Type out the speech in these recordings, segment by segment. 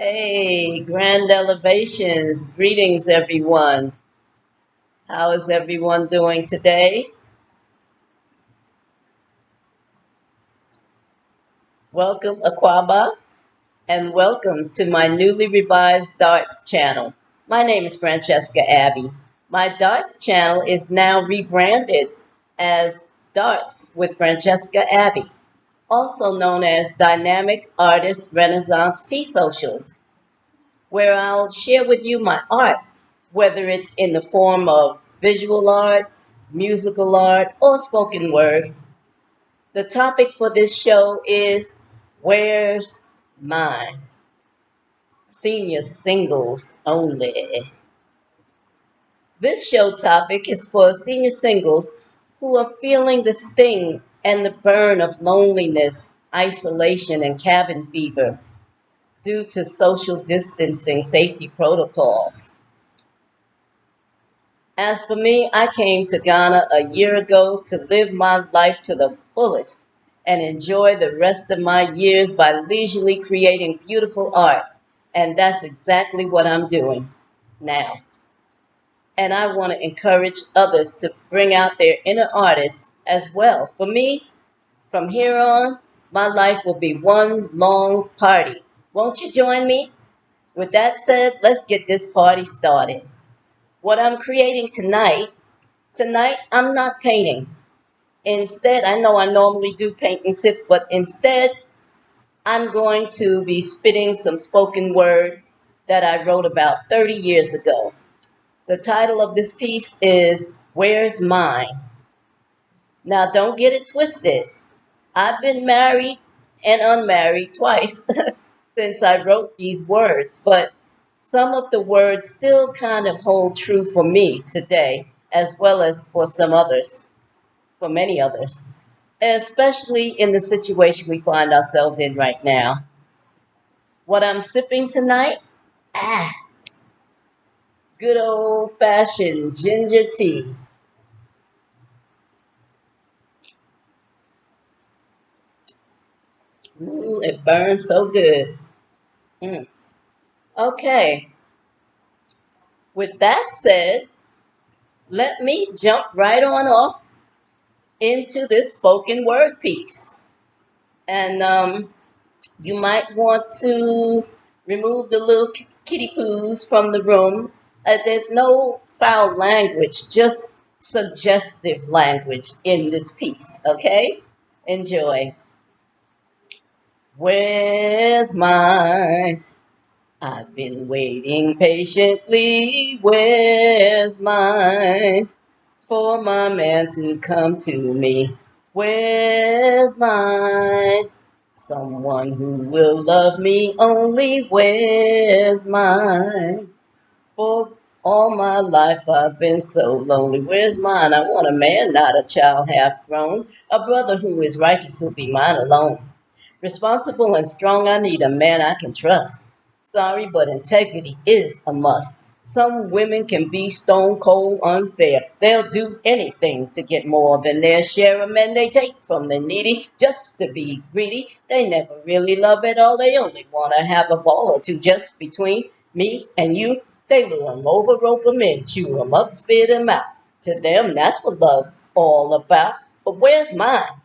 Hey, grand elevations. Greetings, everyone. How is everyone doing today? Welcome, Akwaaba, and welcome to my newly revised darts channel. My name is Francesca Abbey. My darts channel is now rebranded as Darts with Francesca Abbey, also known as Dynamic Artist Renaissance Tea Socials, where I'll share with you my art, whether it's in the form of visual art, musical art, or spoken word. The topic for this show is Where's Mine? Senior singles only. This show topic is for senior singles who are feeling the sting and the burn of loneliness, isolation, and cabin fever due to social distancing safety protocols. As for me, I came to Ghana a year ago to live my life to the fullest and enjoy the rest of my years by leisurely creating beautiful art. And that's exactly what I'm doing now. And I want to encourage others to bring out their inner artists as well. For me, from here on, my life will be one long party. Won't you join me? With that said, let's get this party started. What I'm creating tonight, I'm not painting. Instead, I know I normally do paint and sips, but instead, I'm going to be spitting some spoken word that I wrote about 30 years ago. The title of this piece is Where's Mine? Now, don't get it twisted. I've been married and unmarried twice since I wrote these words, but some of the words still kind of hold true for me today, as well as for some others, for many others, especially in the situation we find ourselves in right now. What I'm sipping tonight? Ah, good old fashioned ginger tea. Ooh, it burns so good. Mm. Okay, with that said, let me jump right on off into this spoken word piece. And you might want to remove the little kitty poos from the room. There's no foul language, just suggestive language in this piece, okay? Enjoy. Where's mine? I've been waiting patiently. Where's mine? For my man to come to me. Where's mine? Someone who will love me only. Where's mine? For all my life I've been so lonely. Where's mine? I want a man, not a child half grown. A brother who is righteous who'll be mine alone. Responsible and strong, I need a man I can trust. Sorry, but integrity is a must. Some women can be stone cold unfair. They'll do anything to get more than their share of men they take from the needy just to be greedy. They never really love at all. They only want to have a ball or two just between me and you. They lure 'em over, rope 'em in, chew 'em up, spit 'em out. To them, that's what love's all about. But where's mine?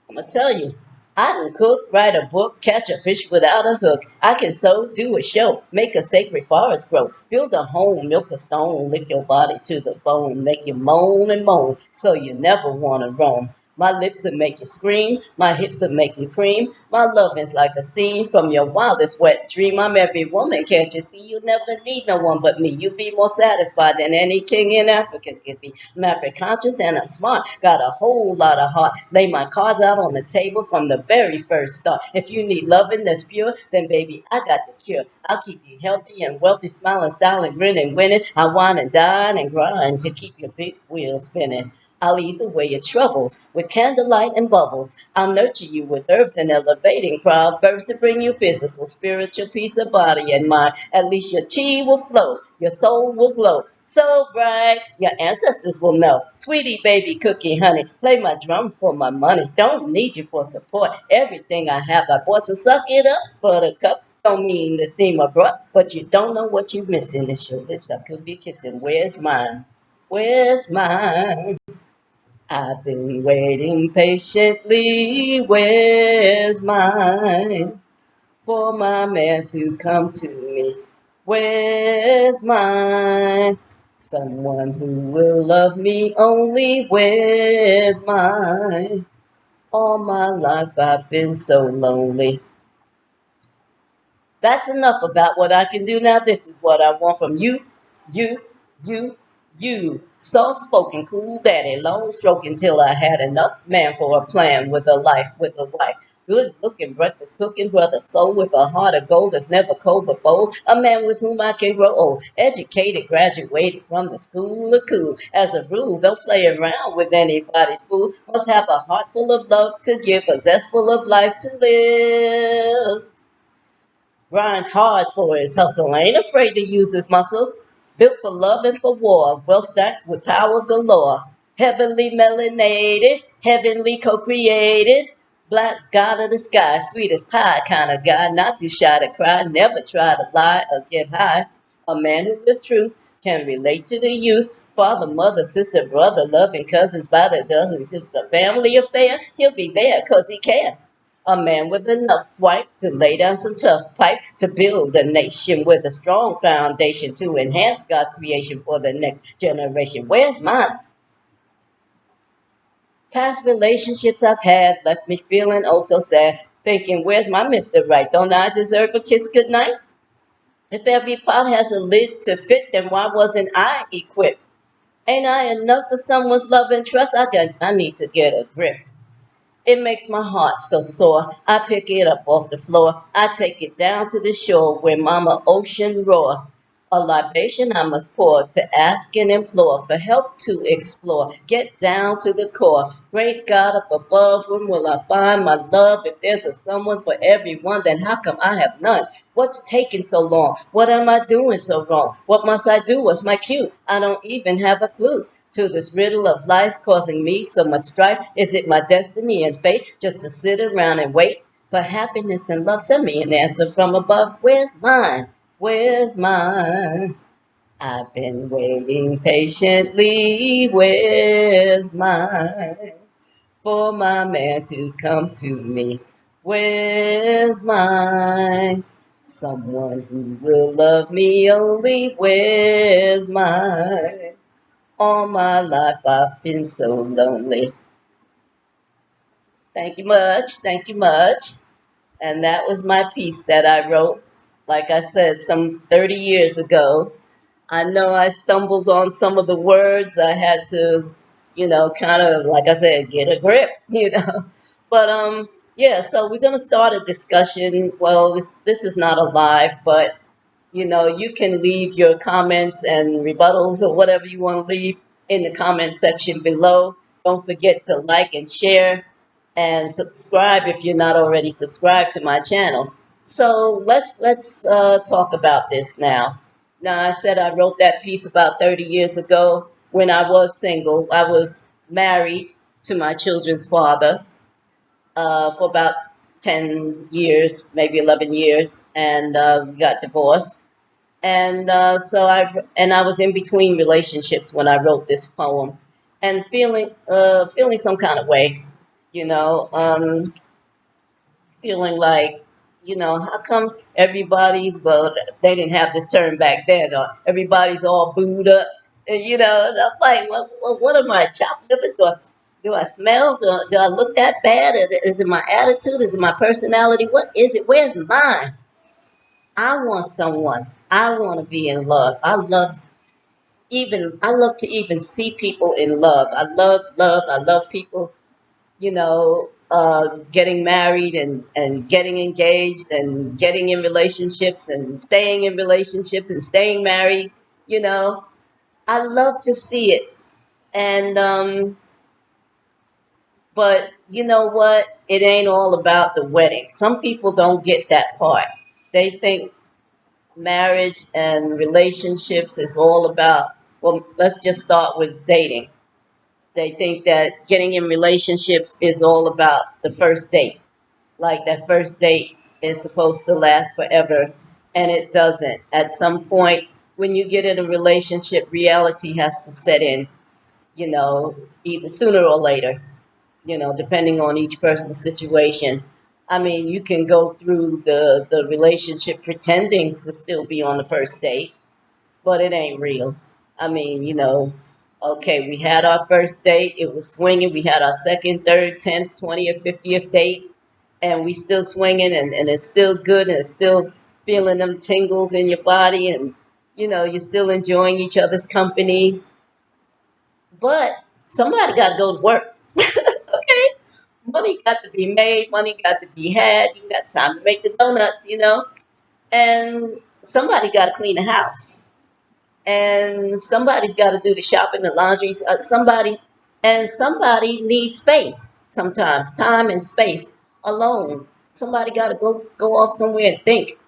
I'm gonna tell you, I can cook, write a book, catch a fish without a hook. I can sew, do a show, make a sacred forest grow, build a home, milk a stone, lick your body to the bone, make you moan and moan, so you never wanna roam. My lips will make you scream, my hips will make you cream. My loving's like a scene from your wildest wet dream. I'm every woman, can't you see? You never need no one but me. You be more satisfied than any king in Africa could be. I'm African conscious and I'm smart. Got a whole lot of heart. Lay my cards out on the table from the very first start. If you need loving that's pure, then baby, I got the cure. I'll keep you healthy and wealthy, smiling, styling, grinning, winning. I wine and dine and grind to keep your big wheels spinning. I'll ease away your troubles with candlelight and bubbles. I'll nurture you with herbs and elevating proverbs to bring you physical, spiritual peace of body and mind. At least your chi will flow, your soul will glow. So bright, your ancestors will know. Sweetie baby cookie honey, play my drum for my money. Don't need you for support. Everything I have I bought, so suck it up, buttercup. Don't mean to seem abrupt, but you don't know what you're missing. It's your lips I could be kissing. Where's mine? Where's mine? I've been waiting patiently. Where's mine? For my man to come to me. Where's mine? Someone who will love me only. Where's mine? All my life I've been so lonely. That's enough about what I can do now. This is what I want from you, you, you, you. Soft spoken, cool daddy, long stroking till I had enough. Man for a plan with a life, with a wife. Good looking, breakfast cooking brother, soul with a heart of gold that's never cold but bold. A man with whom I can grow old. Educated, graduated from the school of cool. As a rule, don't play around with anybody's fool. Must have a heart full of love to give, a zest full of life to live. Grinds hard for his hustle, ain't afraid to use his muscle. Built for love and for war, well stacked with power galore. Heavenly melanated, heavenly co-created. Black god of the sky, sweet as pie kind of guy. Not too shy to cry, never try to lie or get high. A man who lives truth, can relate to the youth. Father, mother, sister, brother, loving cousins by the dozens. It's a family affair, he'll be there 'cause he can. A man with enough swipe to lay down some tough pipe to build a nation with a strong foundation to enhance God's creation for the next generation. Where's mine? Past relationships I've had left me feeling oh so sad, thinking, where's my Mr. Right? Don't I deserve a kiss goodnight? If every pot has a lid to fit, then why wasn't I equipped? Ain't I enough for someone's love and trust? I need to get a grip. It makes my heart so sore. I pick it up off the floor. I take it down to the shore where Mama Ocean roar. A libation I must pour to ask and implore for help to explore. Get down to the core. Great God up above, when will I find my love? If there's a someone for everyone, then how come I have none? What's taking so long? What am I doing so wrong? What must I do? What's my cue? I don't even have a clue to this riddle of life causing me so much strife? Is it my destiny and fate just to sit around and wait for happiness and love? Send me an answer from above. Where's mine? Where's mine? I've been waiting patiently. Where's mine? For my man to come to me. Where's mine? Someone who will love me only. Where's mine? All my life I've been so lonely. Thank you much. Thank you much. And that was my piece that I wrote, like I said, some 30 years ago. I know I stumbled on some of the words. I had to, kind of, like I said, get a grip, But yeah, so we're gonna start a discussion. Well, this is not a live, but you can leave your comments and rebuttals or whatever you want to leave in the comment section below. Don't forget to like and share and subscribe if you're not already subscribed to my channel. So let's talk about this now. Now, I said I wrote that piece about 30 years ago when I was single. I was married to my children's father for about 10 years, maybe 11 years, and we got divorced. And I was in between relationships when I wrote this poem, and feeling some kind of way, you know, um, feeling like, how come everybody's, well, they didn't have the term back then, or everybody's all booed up, and I'm like, well, what am I, chopped liver? Do I smell? Do I look that bad? Is it my attitude? Is it my personality? What is it? Where's mine? I want someone. I want to be in love. I love to even see people in love. I love love. I love people, getting married and getting engaged and getting in relationships and staying married, you know. I love to see it. And but you know what? It ain't all about the wedding. Some people don't get that part. They think marriage and relationships is all about well, let's just start with dating. They think that getting in relationships is all about the first date. Like that first date is supposed to last forever, and it doesn't. At some point, when you get in a relationship, reality has to set in, you know, either sooner or later, depending on each person's situation. I mean, you can go through the relationship pretending to still be on the first date, but it ain't real. I mean, okay, we had our first date, it was swinging. We had our second, third, 10th, 20th, 50th date, and we still swinging, and it's still good, and it's still feeling them tingles in your body, and, you're still enjoying each other's company. But somebody got to go to work. Okay? Money got to be made, money got to be had. You got time to make the donuts. And somebody got to clean the house, and somebody's got to do the shopping, the laundry. Somebody needs space sometimes, time and space alone. Somebody got to go off somewhere and think.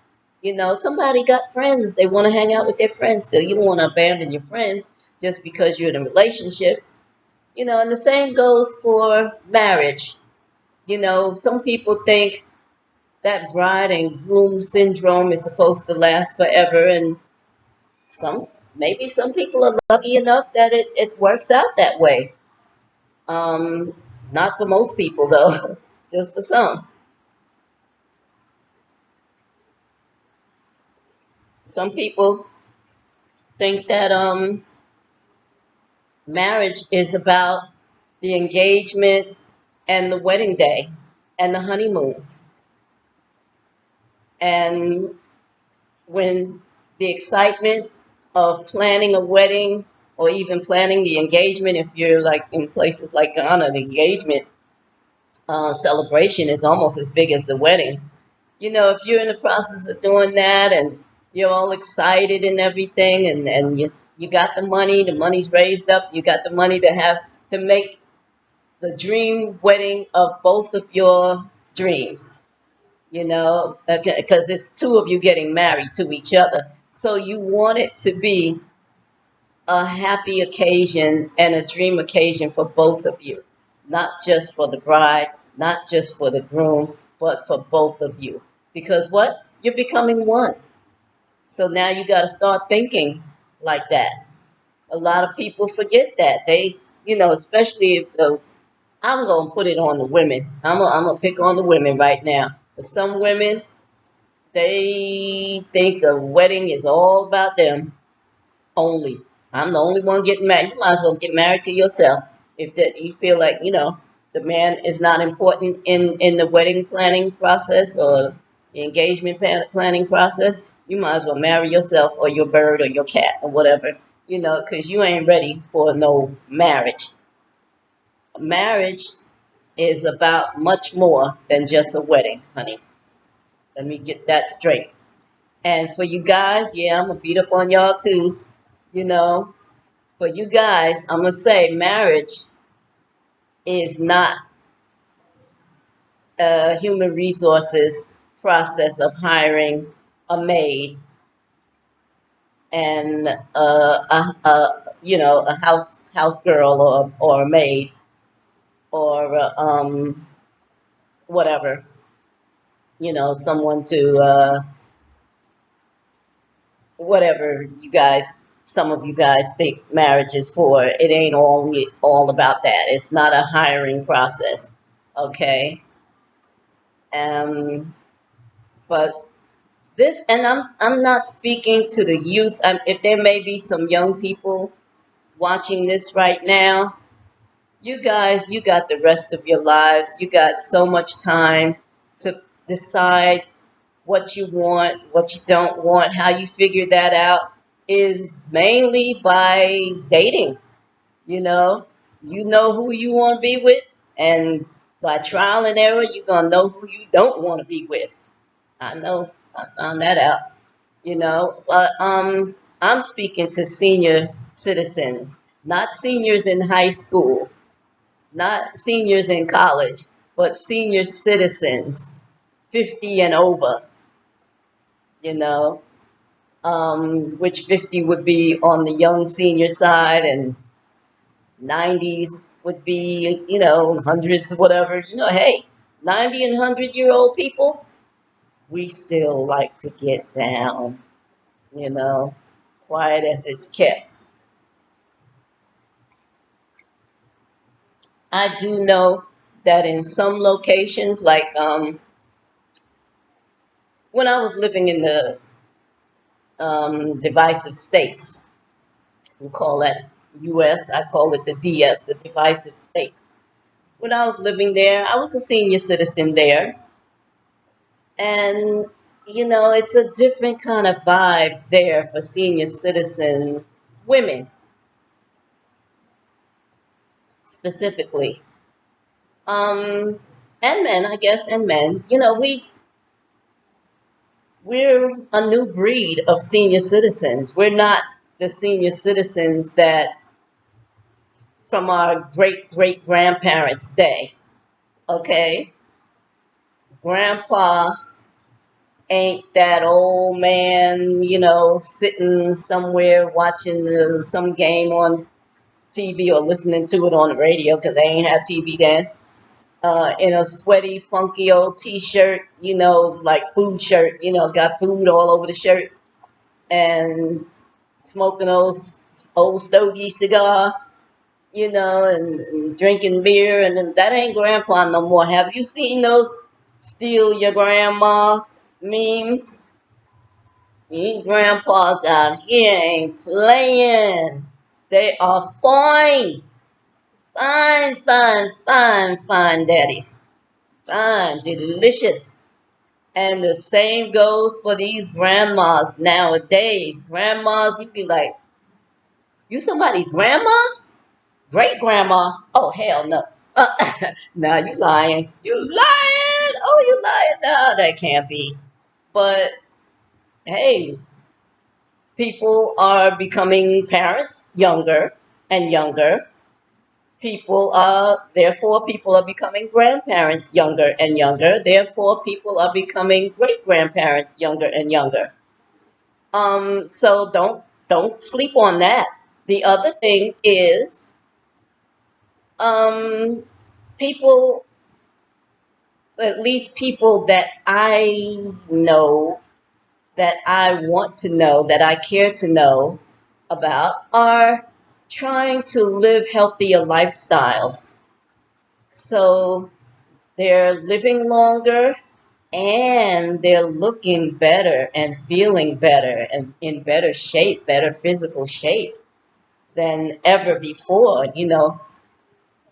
Somebody got friends. They want to hang out with their friends still. You don't want to abandon your friends just because you're in a relationship. And the same goes for marriage. Some people think that bride and groom syndrome is supposed to last forever, and some maybe some people are lucky enough that it works out that way. Um, Not for most people though, just for some. Some people think that marriage is about the engagement and the wedding day and the honeymoon. And when the excitement of planning a wedding or even planning the engagement, if you're like in places like Ghana, the engagement celebration is almost as big as the wedding. If you're in the process of doing that and you're all excited and everything, and you got the money's raised up, you got the money to make the dream wedding of both of your dreams, because it's two of you getting married to each other. So you want it to be a happy occasion and a dream occasion for both of you, not just for the bride, not just for the groom, but for both of you. Because what? You're becoming one. So now you got to start thinking like that. A lot of people forget that. Especially if I'm going to put it on the women. I'm going to pick on the women right now. For some women, they think a wedding is all about them only. I'm the only one getting married. You might as well get married to yourself. If that you feel like the man is not important in the wedding planning process or the engagement planning process, you might as well marry yourself or your bird or your cat or whatever. Because you ain't ready for no marriage. Marriage is about much more than just a wedding, honey. Let me get that straight. And for you guys, yeah, I'm gonna beat up on y'all too. You know, for you guys, I'm gonna say marriage is not a human resources process of hiring a maid and a house girl or a maid or whatever, someone to whatever some of you guys think marriage is for. It ain't all about that. It's not a hiring process, okay? Um, but this, and I'm not speaking to the youth. If there may be some young people watching this right now, you guys, you got the rest of your lives. You got so much time to decide what you want, what you don't want. How you figure that out is mainly by dating. You know, you know who you want to be with, and by trial and error, you're gonna know who you don't want to be with. I know, I found that out. But I'm speaking to senior citizens, not seniors in high school, not seniors in college, but senior citizens, 50 and over. You know, which 50 would be on the young senior side, and 90s would be, hundreds, whatever. Hey, 90 and 100-year-old people, we still like to get down, you know, quiet as it's kept. I do know that in some locations, like when I was living in the divisive states, we call that US, I call it the DS, the divisive states. When I was living there, I was a senior citizen there. And, it's a different kind of vibe there for senior citizen women specifically. Um, and men, I guess, and men. We're a new breed of senior citizens. We're not the senior citizens that from our great great grandparents' day. Okay, grandpa ain't that old man, sitting somewhere watching some game on TV or listening to it on the radio because they ain't had TV then. In a sweaty, funky old T-shirt, like food shirt, got food all over the shirt, and smoking old stogie cigar, and drinking beer, and that ain't grandpa no more. Have you seen those steal your grandma memes? These grandpas out here ain't playing. They are fine. Fine, fine, fine, fine daddies. Fine, delicious. And the same goes for these grandmas nowadays. Grandmas, you be like, you somebody's grandma? Great grandma? Oh, hell no. No, you lying. You lying. Oh, you lying. No, that can't be. But hey, people are becoming parents younger and younger. Therefore, people are becoming grandparents younger and younger. Therefore, people are becoming great grandparents younger and younger. So don't sleep on that. The other thing is, um, people, at least people that I know, that I want to know, that I care to know about, are trying to live healthier lifestyles. So they're living longer and they're looking better and feeling better and in better shape, better physical shape than ever before.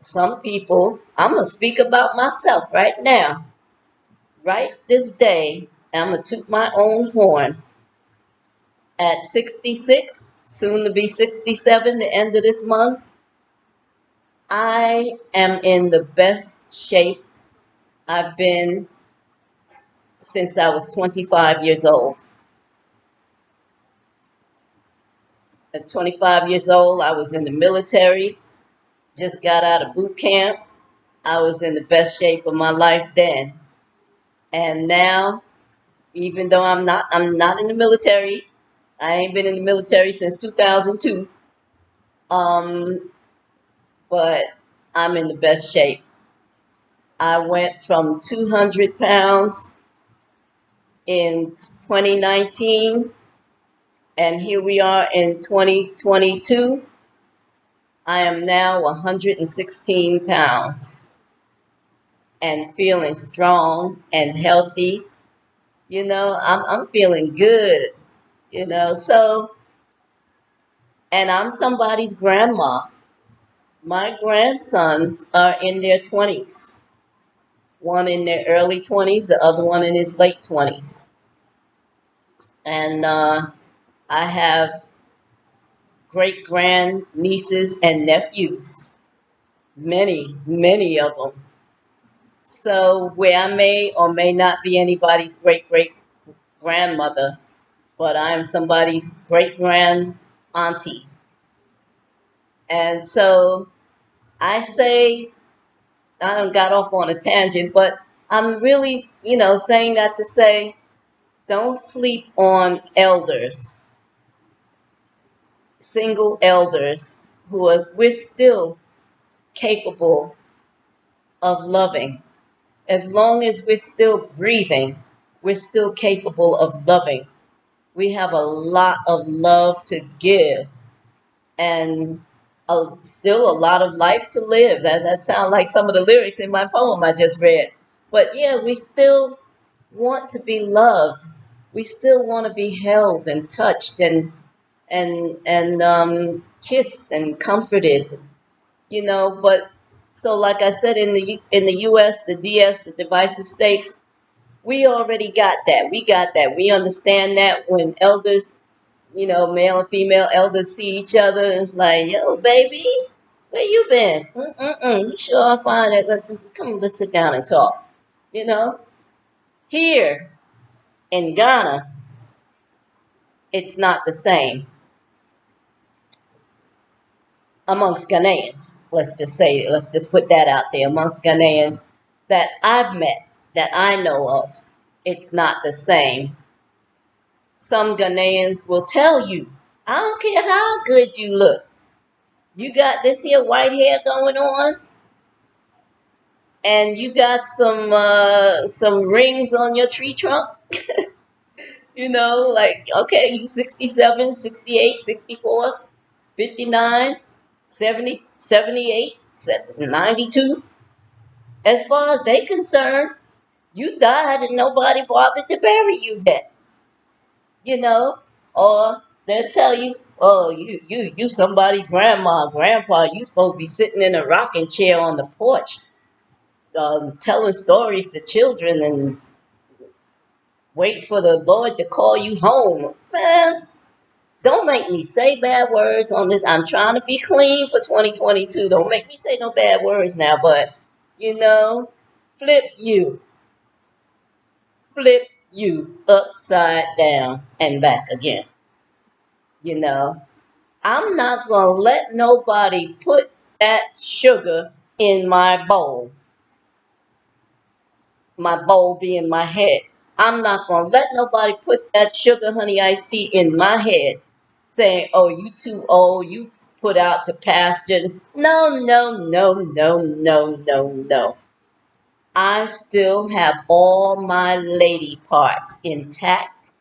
Some people, I'm going to speak about myself right now, right this day. I'm going to toot my own horn. At 66, soon to be 67, the end of this month, I am in the best shape I've been since I was 25 years old. At 25 years old, I was in the military, just got out of boot camp. I was in the best shape of my life then. And now, even though I'm not in the military, I ain't been in the military since 2002. Um, but I'm in the best shape. I went from 200 pounds in 2019, and here we are in 2022. I am now 116 pounds and feeling strong and healthy. I'm feeling good, so, and I'm somebody's grandma. My grandsons are in their 20s, one in their early 20s, the other one in his late 20s. And I have great grand nieces and nephews, many, many of them. So, where I may or may not be anybody's great great grandmother, but I'm somebody's great grand auntie. And so I say, I got off on a tangent, but I'm really, saying that to say Don't sleep on elders, single elders we're still capable of loving. As long as we're still breathing, we're still capable of loving. We have a lot of love to give and still a lot of life to live. That sounds like some of the lyrics in my poem I just read. But yeah, we still want to be loved. We still want to be held and touched and kissed and comforted. But so like I said, in the U.S., the DS, the divisive states, we already got that. We got that. We understand that when elders, male and female elders see each other, it's like, yo, baby, where you been? Mm-mm-mm. You sure I find it? Come, let's sit down and talk. You know, here in Ghana, it's not the same amongst Ghanaians. Let's just put that out there. Amongst Ghanaians that I've met, that I know of, it's not the same. Some Ghanaians will tell you, I don't care how good you look. You got this here white hair going on, and you got some rings on your tree trunk. Like, okay, you 67, 68, 64, 59, 70, 78, 92. As far as they concerned, you died and nobody bothered to bury you yet. You know, or they'll tell you, oh, you somebody grandma, grandpa, you supposed to be sitting in a rocking chair on the porch, telling stories to children and wait for the Lord to call you home. Man, don't make me say bad words on this. I'm trying to be clean for 2022. Don't make me say no bad words now, but you know, flip you, flip you upside down and back again. You know, I'm not gonna let nobody put that sugar in my bowl being my head. I'm not gonna let nobody put that sugar honey iced tea in my head saying, oh, you too old, you put out to pasture. No, no, no, no, no, no, no. I still have all my lady parts intact.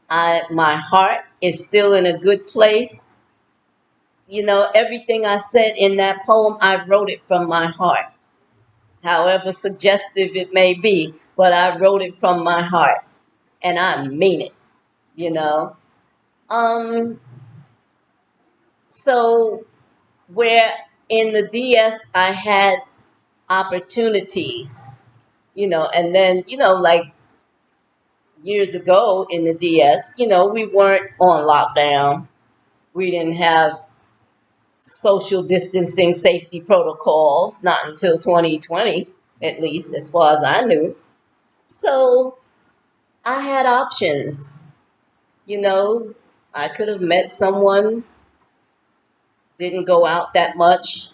My heart is still in a good place. Everything I said in that poem, I wrote it from my heart, however suggestive it may be, but I wrote it from my heart and I mean it, you know. Um, so where in the DS I had opportunities, and then, like years ago in the DS, we weren't on lockdown. We didn't have social distancing safety protocols, not until 2020, at least as far as I knew. So I had options. You know, I could have met someone, didn't go out that much,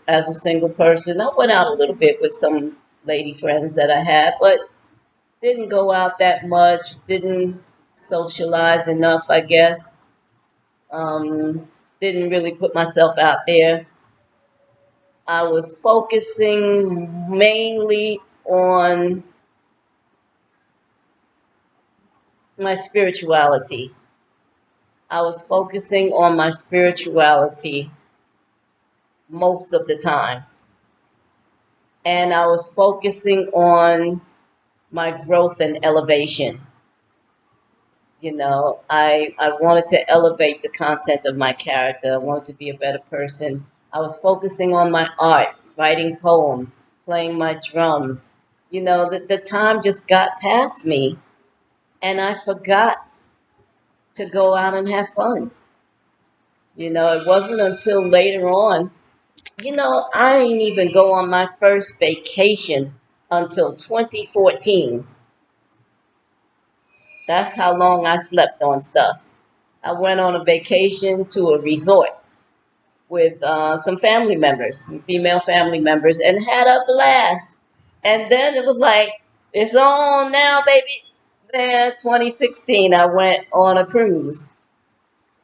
as a single person. I went out a little bit with some lady friends that I had, but didn't go out that much, didn't socialize enough, I guess. Didn't really put myself out there. I was focusing mainly on my spirituality. I was focusing on my spirituality most of the time. And I was focusing on my growth and elevation. I wanted to elevate the content of my character. I wanted to be a better person. I was focusing on my art, writing poems, playing my drum. The time just got past me and I forgot to go out and have fun. It wasn't until later on. I didn't even go on my first vacation until 2014. That's how long I slept on stuff. I went on a vacation to a resort with some family members, some female family members, and had a blast. And then it was like, It's on now, baby. Then 2016, I went on a cruise.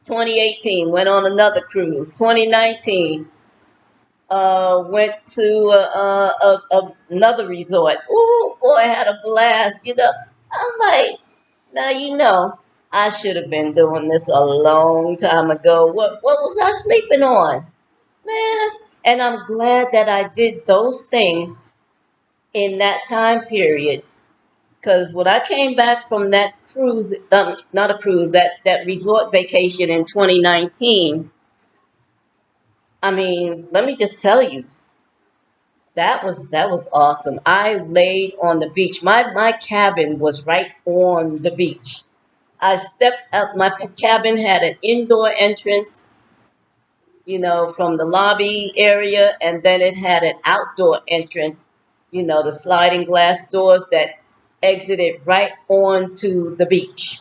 2018, went on another cruise. 2019, went to another resort. Ooh, boy, I had a blast. I'm like, now I should have been doing this a long time ago. What was I sleeping on, man? And I'm glad that I did those things in that time period. Because when I came back from that cruise, not a cruise, that resort vacation in 2019, I mean, let me just tell you, that was awesome. I laid on the beach. My cabin was right on the beach. I stepped up. My cabin had an indoor entrance, from the lobby area, and then it had an outdoor entrance, the sliding glass doors that exited right onto the beach.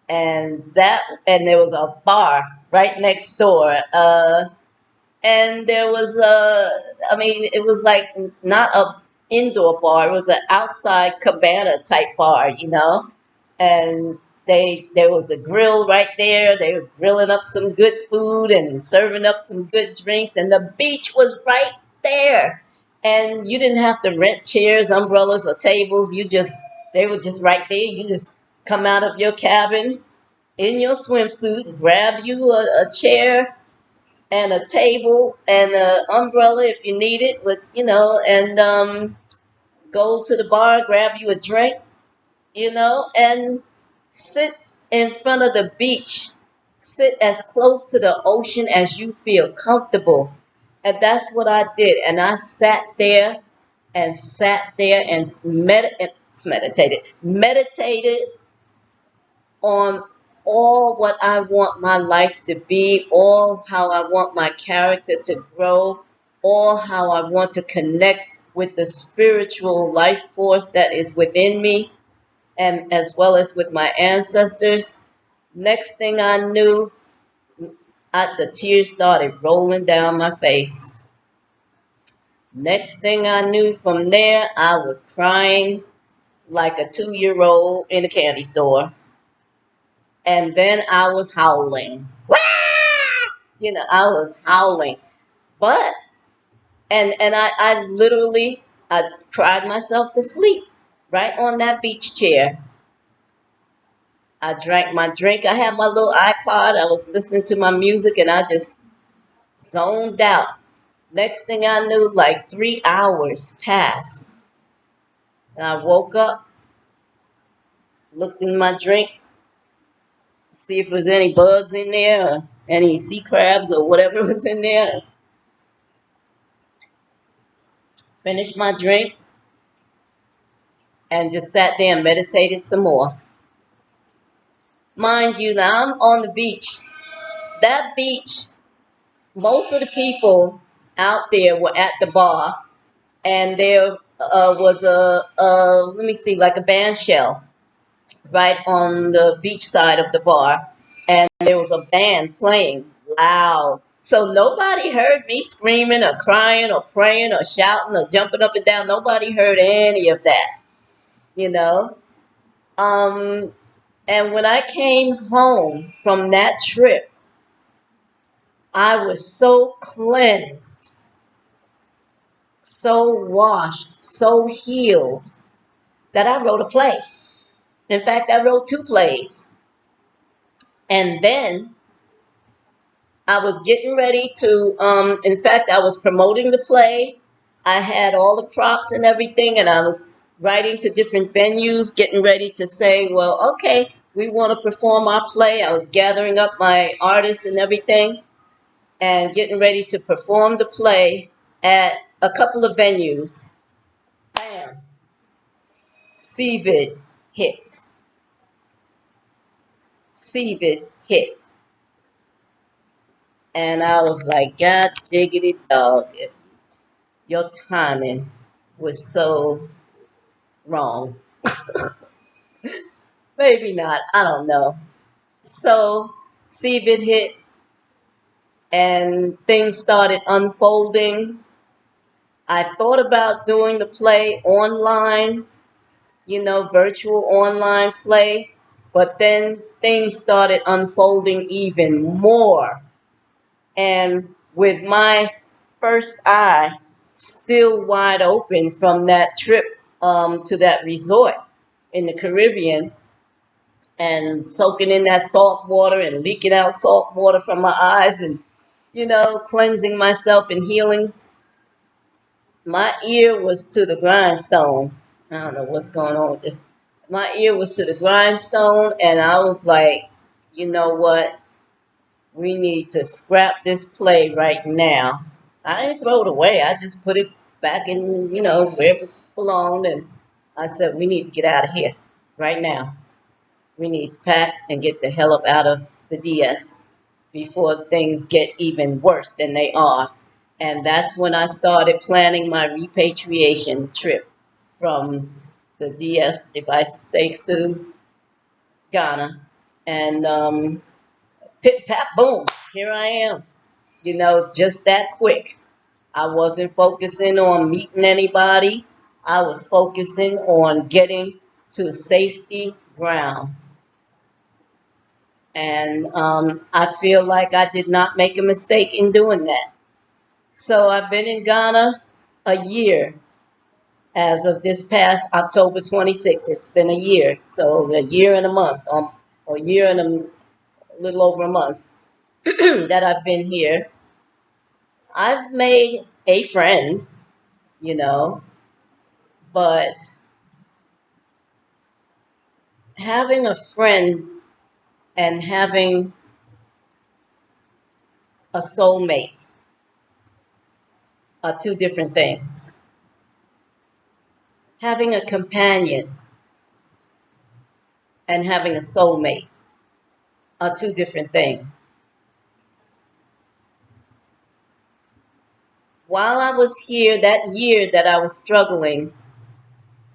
And there was a bar right next door. And there was I mean, it was like not a indoor bar, it was an outside cabana type bar. And there was a grill right there. They were grilling up some good food and serving up some good drinks, and the beach was right there. And you didn't have to rent chairs, umbrellas, or tables. They were just right there. You just come out of your cabin in your swimsuit, grab you a chair and a table and an umbrella if you need it, and go to the bar, grab you a drink, and sit in front of the beach. Sit as close to the ocean as you feel comfortable. And that's what I did. And I sat there and meditated on all what I want my life to be, all how I want my character to grow, all how I want to connect with the spiritual life force that is within me, and as well as with my ancestors. Next thing I knew, the tears started rolling down my face. Next thing I knew, from there, I was crying like a 2-year-old in a candy store. And then I was howling. Wah! I was howling. But and I literally I cried myself to sleep right on that beach chair. I drank my drink. I had my little iPod. I was listening to my music and I just zoned out. Next thing I knew, like 3 hours passed. And I woke up, looked in my drink, see if there was any bugs in there or any sea crabs or whatever was in there. Finished my drink and just sat there and meditated some more. Mind you, now I'm on the beach. That beach, most of the people out there were at the bar, and there was let me see, like a band shell right on the beach side of the bar, and there was a band playing loud. So nobody heard me screaming or crying or praying or shouting or jumping up and down. Nobody heard any of that, you know. Um, and when I came home from that trip, I was so cleansed, so washed, so healed that I wrote a play. In fact, I wrote 2 plays. And then I was getting ready to, in fact, I was promoting the play. I had all the props and everything, and I was writing to different venues, getting ready to say, well, okay, we want to perform our play. I was gathering up my artists and everything and getting ready to perform the play at a couple of venues. Bam! COVID hit. COVID hit. And I was like, God diggity dog, if your timing was so wrong. Maybe not. I don't know. So COVID hit and things started unfolding. I thought about doing the play online, virtual online play, but then things started unfolding even more. And with my first eye still wide open from that trip to that resort in the Caribbean, and soaking in that salt water and leaking out salt water from my eyes, and cleansing myself and healing, my ear was to the grindstone. I don't know what's going on with this. My ear was to the grindstone, and I was like, you know what? We need to scrap this play right now. I didn't throw it away. I just put it back in, where it belonged, and I said, we need to get out of here right now. We need to pack and get the hell up out of the DS before things get even worse than they are. And that's when I started planning my repatriation trip from the DS, Divisive States, to Ghana. And pit, pat, boom, here I am. Just that quick. I wasn't focusing on meeting anybody. I was focusing on getting to safety ground. And I feel like I did not make a mistake in doing that. So I've been in Ghana a year as of this past October 26th. It's been a year. So a year and a month, or a year and a little over a month that I've been here. I've made a friend, you know, but having a friend and having a soulmate are two different things. Having a companion and having a soulmate are two different things. While I was here that year that I was struggling,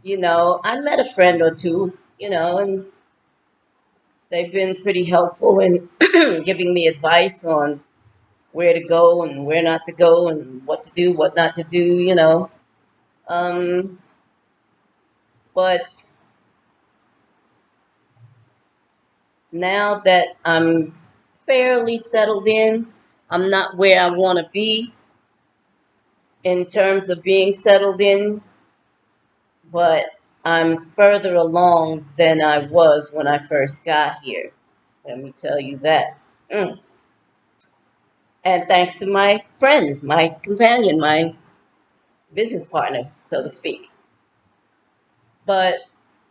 I met a friend or two, and they've been pretty helpful in giving me advice on where to go and where not to go and what to do, what not to do. Um, but now that I'm fairly settled in, I'm not where I want to be in terms of being settled in, but I'm further along than I was when I first got here. Let me tell you that. Mm. And thanks to my friend, my companion, my business partner, so to speak. But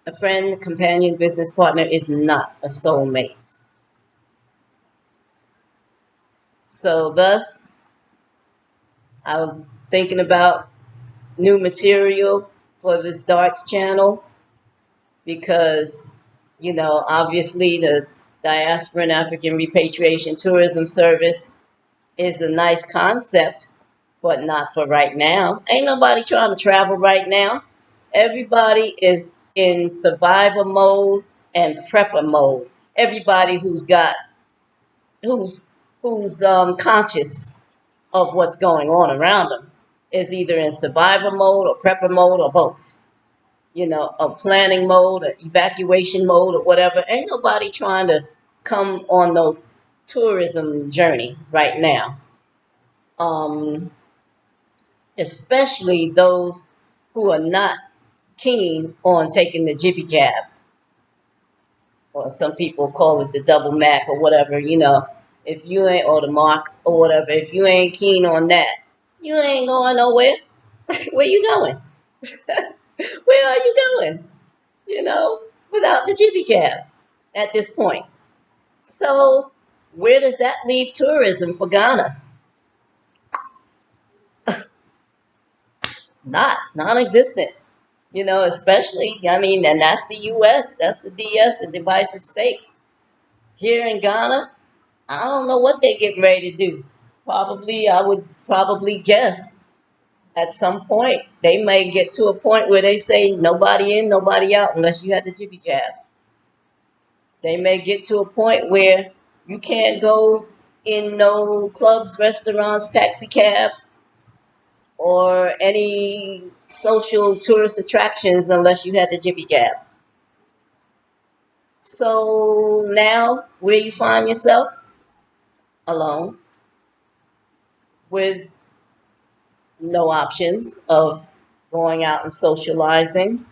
a friend, companion, business partner is not a soulmate. So thus, I was thinking about new material for this Darts channel because, obviously the Diaspora and African Repatriation Tourism Service is a nice concept, but not for right now. Ain't nobody trying to travel right now. Everybody is in survivor mode and prepper mode. Everybody who's conscious of what's going on around them is either in survivor mode or prepper mode or both. A planning mode, or evacuation mode, or whatever. Ain't nobody trying to come on no tourism journey right now. Especially those who are not keen on taking the jippy jab, or some people call it the double mac or whatever. If you ain't, or the mark or whatever, if you ain't keen on that, you ain't going nowhere. Where you going? Where are you going? Without the jippy jab at this point. So where does that leave tourism for Ghana? Non-existent. Especially, and that's the U.S., that's the DS, the divisive states. Here in Ghana, I don't know what they're getting ready to do. I would probably guess at some point, they may get to a point where they say nobody in, nobody out unless you had the jippy jab. They may get to a point where you can't go in no clubs, restaurants, taxi cabs, or any social tourist attractions unless you had the jippy jab. So now, where you find yourself? Alone, with no options of going out and socializing.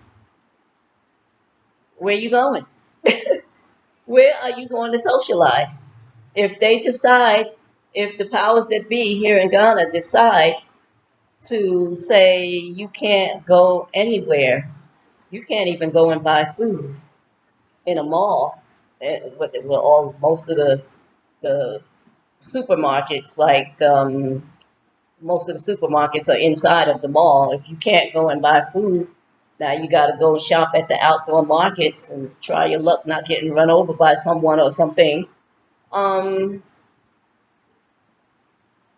Where you going? Where are you going to socialize? If they decide, if the powers that be here in Ghana decide to say you can't go anywhere, you can't even go and buy food in a mall. With all most of the supermarkets, like most of the supermarkets are inside of the mall. If you can't go and buy food, now you got to go shop at the outdoor markets and try your luck not getting run over by someone or something. Um,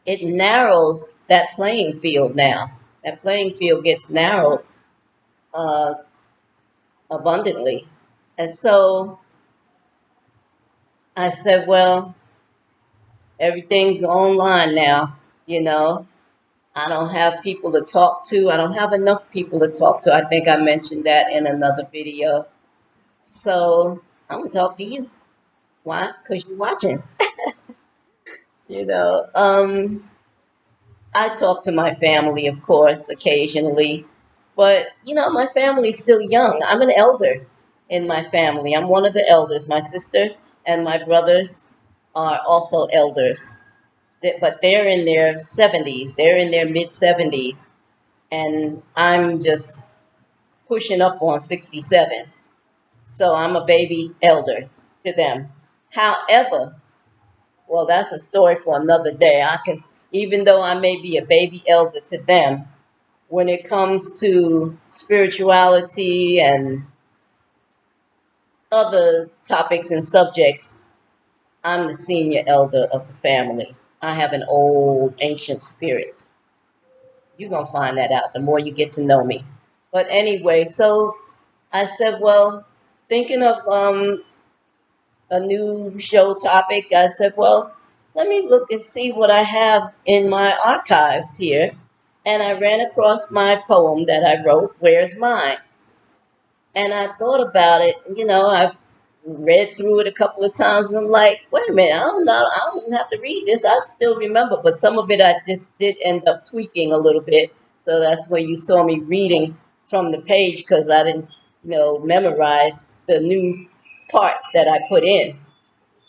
it narrows that playing field now. That playing field gets narrowed uh, abundantly. And so I said, well, everything's online now, you know. I don't have people to talk to. I don't have enough people to talk to. I think I mentioned that in another video. So I'm gonna talk to you. Why? Because you're watching. You know, I talk to my family, of course, occasionally, but my family's still young. I'm an elder in my family. I'm one of the elders. My sister and my brothers are also elders, but they're in their 70s. They're in their mid 70s, and I'm just pushing up on 67. So I'm a baby elder to them. However, well, that's a story for another day. Even though I may be a baby elder to them, when it comes to spirituality and other topics and subjects, I'm the senior elder of the family. I have an old ancient spirit. You're going to find that out the more you get to know me. But anyway, so I said, well, thinking of a new show topic, I said, well, let me look and see what I have in my archives here. And I ran across my poem that I wrote, Where's Mine? And I thought about it. I've read through it a couple of times, and I'm like, wait a minute, I don't even have to read this. I still remember, but some of it I just did end up tweaking a little bit. So that's where you saw me reading from the page, because I didn't, memorize the new parts that I put in.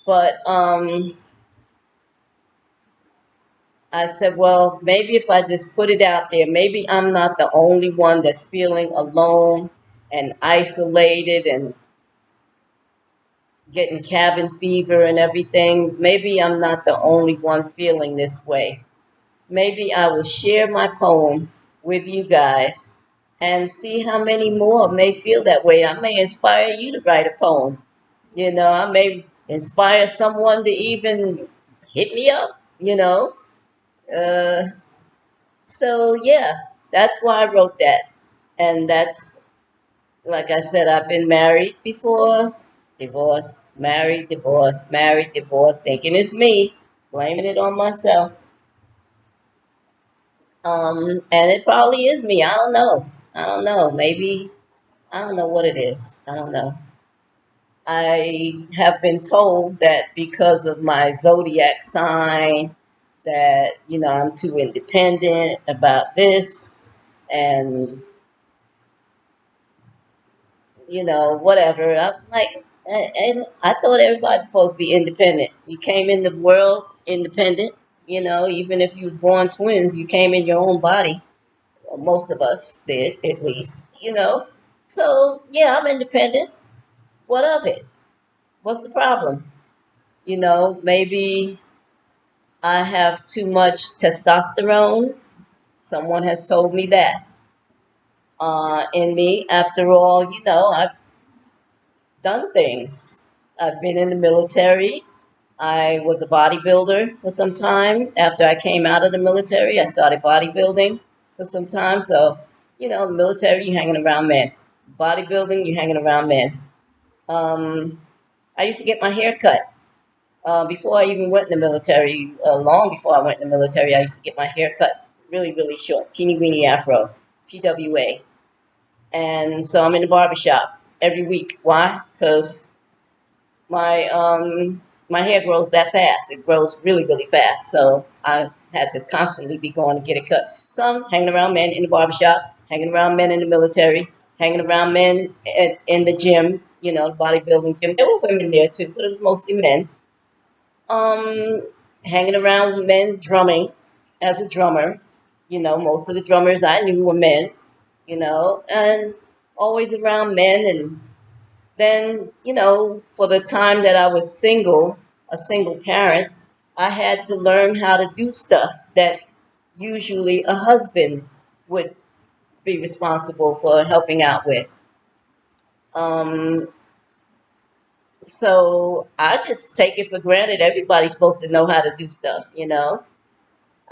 But I said, well, maybe if I just put it out there, maybe I'm not the only one that's feeling alone and isolated and getting cabin fever and everything. Maybe I'm not the only one feeling this way. Maybe I will share my poem with you guys and see how many more may feel that way. I may inspire you to write a poem. I may inspire someone to even hit me up, Uh, so, yeah, that's why I wrote that. And that's, like I said, I've been married before, divorced, married, divorced, thinking it's me, blaming it on myself. And it probably is me. I don't know. I don't know. Maybe, I don't know what it is. I don't know. I have been told that because of my zodiac sign, that, I'm too independent about this, and whatever. I'm like, and I thought everybody's supposed to be independent. You came in the world independent, even if you was born twins, you came in your own body. Well, most of us did, at least. So, yeah, I'm independent. What of it? What's the problem? Maybe I have too much testosterone. Someone has told me that in me. After all, I've done things. I've been in the military. I was a bodybuilder for some time. After I came out of the military, I started bodybuilding for some time. So, the military, you're hanging around men. Bodybuilding, you're hanging around men. Um, I used to get my hair cut before I even went in the military. Long before I went in the military, I used to get my hair cut really, really short, teeny weeny afro, TWA. And so I'm in the barbershop every week. Why? Because my my hair grows that fast. It grows really, really fast. So I had to constantly be going to get it cut. So I'm hanging around men in the barbershop, hanging around men in the military, hanging around men in the gym, bodybuilding gym. There were women there too, but it was mostly men. Um, Hanging around with men drumming as a drummer. Most of the drummers I knew were men, and always around men. And then, for the time that I was single, a single parent, I had to learn how to do stuff that usually a husband would be responsible for helping out with. Um, so I just take it for granted everybody's supposed to know how to do stuff.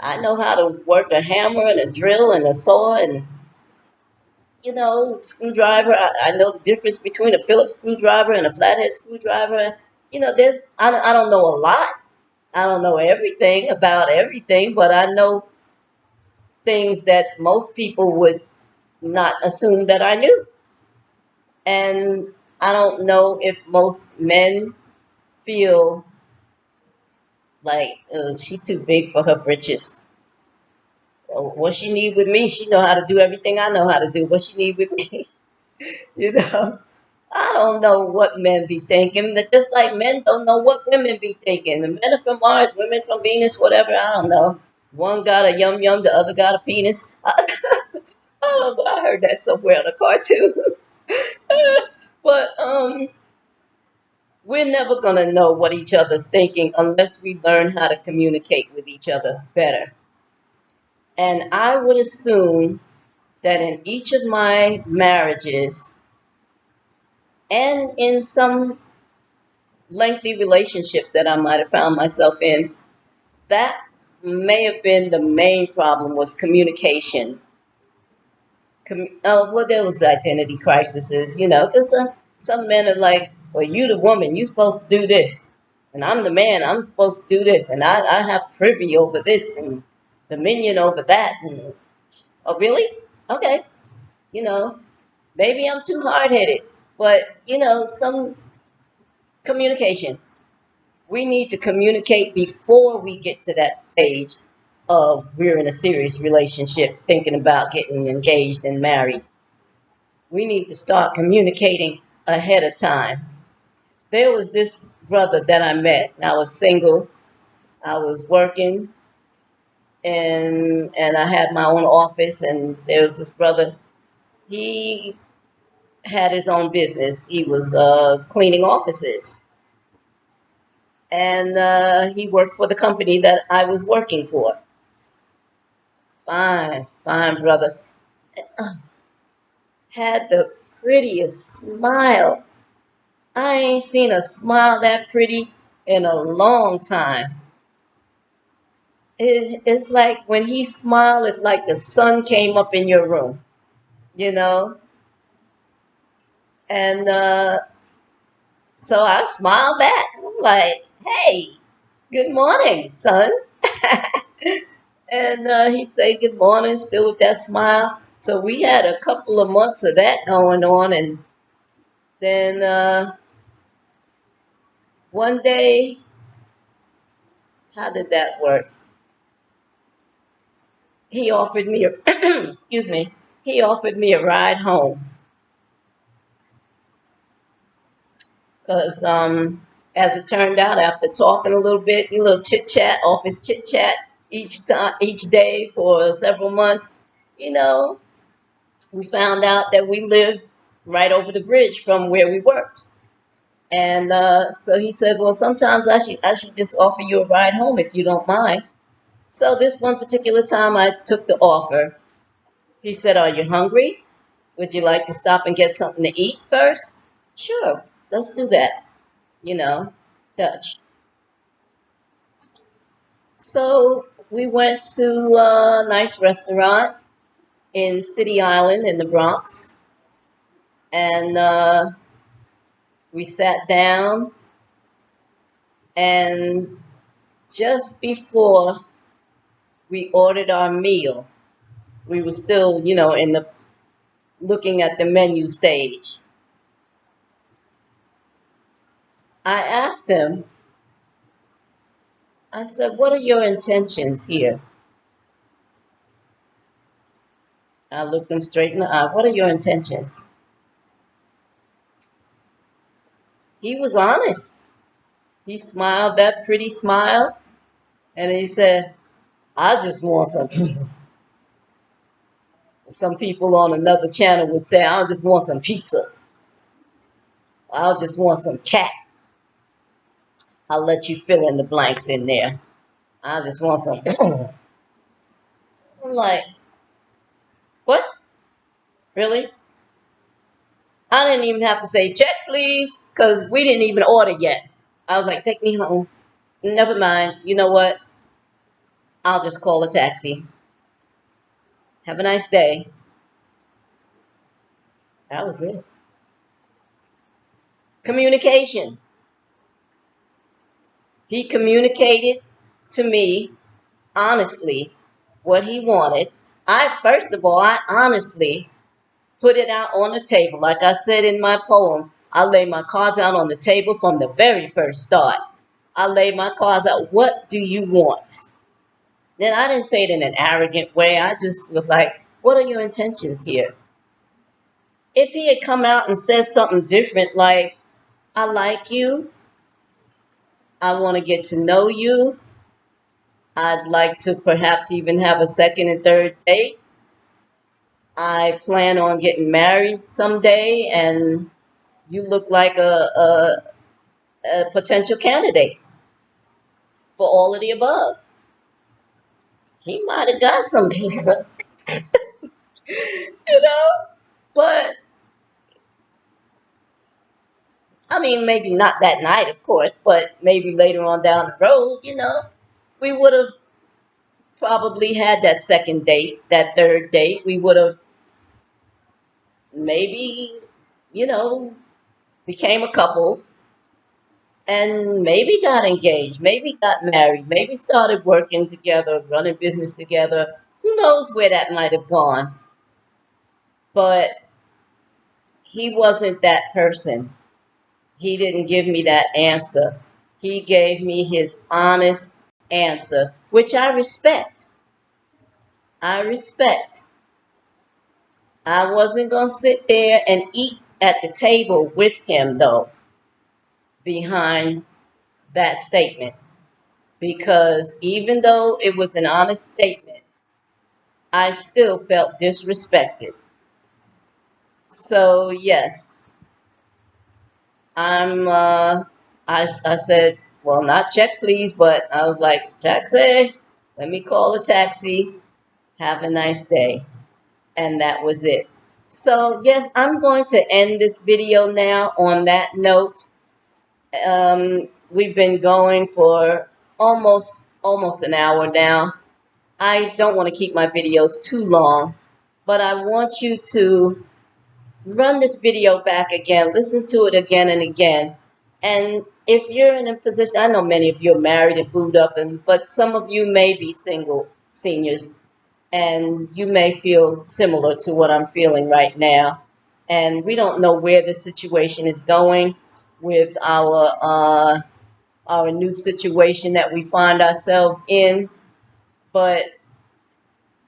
I know how to work a hammer and a drill and a saw and screwdriver. I know the difference between a Phillips screwdriver and a flathead screwdriver. I don't know a lot. I don't know everything about everything, but I know things that most people would not assume that I knew. And I don't know if most men feel like she too big for her britches. What she need with me, she know how to do everything I know how to do. What she need with me, you know. I don't know what men be thinking. That just like men don't know what women be thinking. The men are from Mars, women from Venus, whatever. I don't know. One got a yum yum, the other got a penis. Oh, but I heard that somewhere in a cartoon. But we're never gonna know what each other's thinking unless we learn how to communicate with each other better. And I would assume that in each of my marriages and in some lengthy relationships that I might have found myself in, that may have been the main problem was communication. Well, there was identity crises, because some men are like, well, you the woman, you supposed to do this. And I'm the man, I'm supposed to do this. And I have privy over this and dominion over that. And, oh, really? Okay. You know, maybe I'm too hard headed. But, some communication. We need to communicate before we get to that stage of we're in a serious relationship, thinking about getting engaged and married. We need to start communicating ahead of time. There was this brother that I met, and I was single. I was working, and I had my own office. And there was this brother. He had his own business. He was cleaning offices, and he worked for the company that I was working for. Fine, fine brother. Had the prettiest smile. I ain't seen a smile that pretty in a long time. It's like when he smiled, it's like the sun came up in your room, you know? And so I smiled back. I'm like, hey, good morning, son. And he'd say good morning, still with that smile. So we had a couple of months of that going on. And then one day, how did that work? He offered me a excuse me. He offered me a ride home because as it turned out, after talking a little bit, a little chit chat, office chit chat each day for several months, you know, we found out that we lived right over the bridge from where we worked. And so he said, "Well, sometimes I should just offer you a ride home if you don't mind." So this one particular time, I took the offer. He said, "Are you hungry? Would you like to stop and get something to eat first?" Sure, let's do that. You know, Dutch. So we went to a nice restaurant in City Island in the Bronx, and we sat down. And just before We ordered our meal. We were still, in the looking at the menu stage. I asked him, I said, "What are your intentions here?" I looked him straight in the eye. "What are your intentions?" He was honest. He smiled that pretty smile, and he said, "I just want some." Some people on another channel would say, "I just want some pizza. I'll just want some cat." I'll let you fill in the blanks in there. I just want some. I'm like, what? Really? I didn't even have to say, "Check, please," because we didn't even order yet. I was like, "Take me home." Never mind. You know what? I'll just call a taxi. Have a nice day. That was it. Communication. He communicated to me honestly what he wanted. First of all, I honestly put it out on the table. Like I said in my poem, I lay my cards out on the table from the very first start. I laid my cards out. What do you want? Then I didn't say it in an arrogant way. I just was like, what are your intentions here? If he had come out and said something different, like, "I like you, I want to get to know you, I'd like to perhaps even have a second and third date, I plan on getting married someday, and you look like a potential candidate for all of the above," he might have got some people, you know? But, I mean, maybe not that night, of course, but maybe later on down the road, we would have probably had that second date, that third date. We would have maybe, you know, became a couple and maybe got engaged, maybe got married, maybe started working together, running business together. Who knows where that might have gone? But he wasn't that person. He didn't give me that answer. He gave me his honest answer, which I respect. I respect. I wasn't going to sit there and eat at the table with him, though, behind that statement. Because even though it was an honest statement, I still felt disrespected. So, yes, I'm, I said, well, not check, please, but I was like, "Taxi, let me call a taxi. Have a nice day." And that was it. So, yes, I'm going to end this video now on that note. We've been going for almost an hour now. I don't want to keep my videos too long, but I want you to run this video back again, listen to it again and again. And if you're in a position, I know many of you are married and booed up, but some of you may be single seniors, and you may feel similar to what I'm feeling right now. And we don't know where the situation is going with our new situation that we find ourselves in. But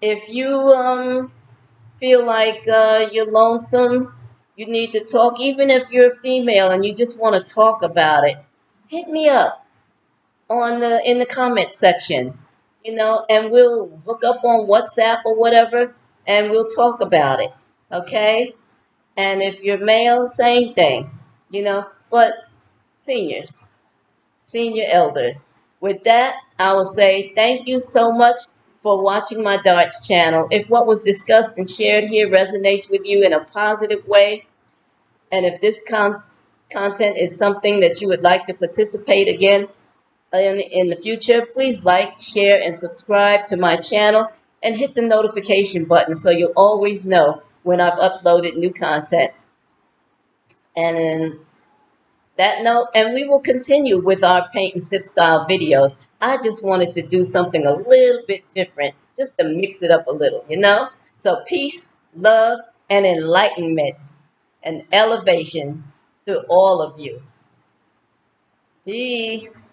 if you feel like you're lonesome, you need to talk, even if you're a female and you just want to talk about it, hit me up in the comment section, and we'll hook up on WhatsApp or whatever, and we'll talk about it. Okay? And if you're male, same thing, but seniors, senior elders. With that, I will say thank you so much for watching my Darts channel. If what was discussed and shared here resonates with you in a positive way, and if this content is something that you would like to participate again in the future, please like, share, and subscribe to my channel and hit the notification button so you'll always know when I've uploaded new content. And that note, and we will continue with our paint and sip style videos. I just wanted to do something a little bit different, just to mix it up a little, you know? So peace, love, and enlightenment and elevation to all of you. Peace.